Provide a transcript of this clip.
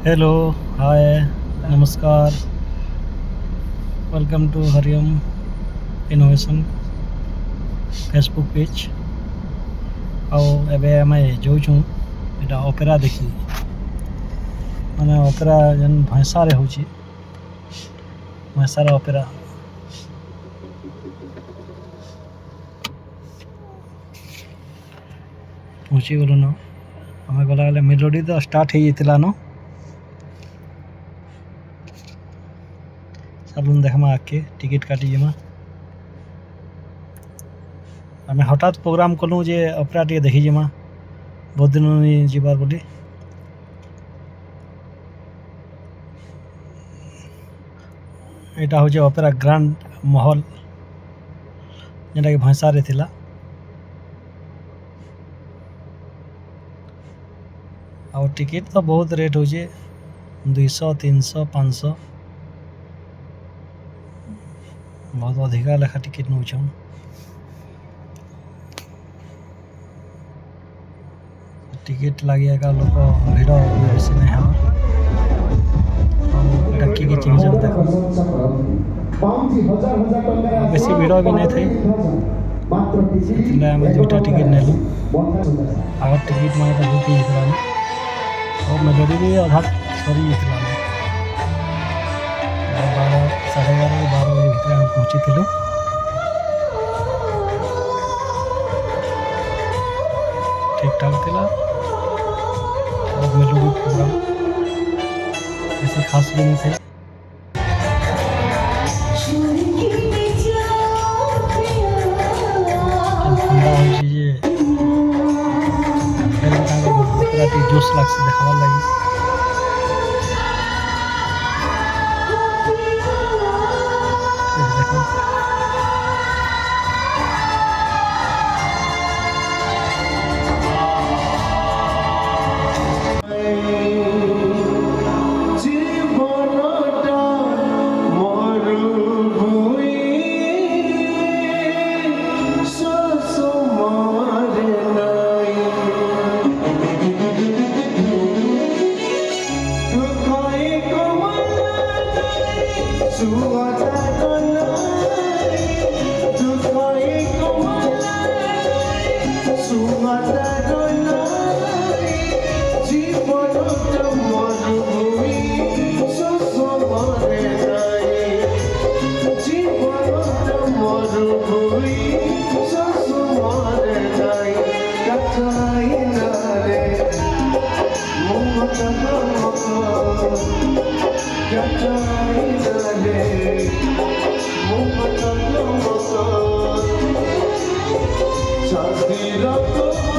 Hello, hi, नमस्कार, welcome to Hariom innovation Facebook page. ଆଉ ଏବେ ଆମେ ଯାଉଛୁଁ ଏଇଟା ଅପେରା ଦେଖି, ମାନେ ଅପେରା ଯେନ୍ ଭୈଁସାରେ ହେଉଛି, ଭୈଁସାର ଅପେରା। ପହଞ୍ଚି ଗଲୁନ, ଆମେ ଗଲାବେଲେ ମେଲୋଡ଼ି ତ ଷ୍ଟାର୍ଟ ହେଇଯାଇଥିଲା ନ। ଚାଲୁନ୍ ଦେଖ୍ମା ଆଗ୍କେ, ଟିକେଟ୍ କାଟିଯିମା। ଆମେ ହଠାତ୍ ପ୍ରୋଗ୍ରାମ୍ କଲୁ ଯେ ଅପେରା ଟିକେ ଦେଖିଯିମା, ବହୁତ ଦିନ ଯିବାର୍ ବୋଲି। ଏଇଟା ହେଉଛି ଅପେରା ଗ୍ରାଣ୍ଡ ମହଲ, ଯେନ୍ଟାକି ଭୈଁସାରେ ଥିଲା। ଆଉ ଟିକେଟ୍ ତ ବହୁତ ରେଟ୍ ହେଉଛି, 200, 300, 500, ବହୁତ ଅଧିକା ଲେଖା ଟିକେଟ୍ ନେଉଛନ୍। ଟିକେଟ୍ ଲାଗି ଏକା ଲୋକ ଭିଡ଼ ବି ବେଶୀ ନାଇଁ ହେବାର୍। ଆଉ ଏଇଟା କିଏ କିଏ ଚିହ୍ନିଛନ୍ ଦେଖ, ବେଶୀ ଭିଡ଼ ବି ନାଇଁ ଥାଇ, ସେଥିର୍ଲାଗି ଆମେ 2ଟା ଟିକେଟ୍ ନେଲୁ। ଆଗର ଟିକେଟ୍ ମାନେ ତ ବୁକ୍ ହେଇଯାଇଥିଲାନ, ଆଉ ମେଲୋଡ଼ି ବି ଅଧା ସରିଯାଇଥିଲା। 11:30 12 ବଜେ ଭିତରେ ଆମେ ପହଞ୍ଚିଥିଲୁ। ଠିକ୍ ଠାକ୍ ଥିଲା, ଆଉ ମେଲୋଡ଼ି ପ୍ରୋଗ୍ରାମ୍ ବେଶୀ ଖାସ୍ ବି ନାଇଁ ଥାଏ। ଥଣ୍ଡା ହେଉଛି ଯେ ଫେର୍ ବି ତାଙ୍କର ଅପେରା ଟିକେ ଜୋସ୍ ଲାଗ୍ସି ଦେଖ୍ବାର୍ ଲାଗି। ଦେଖ Just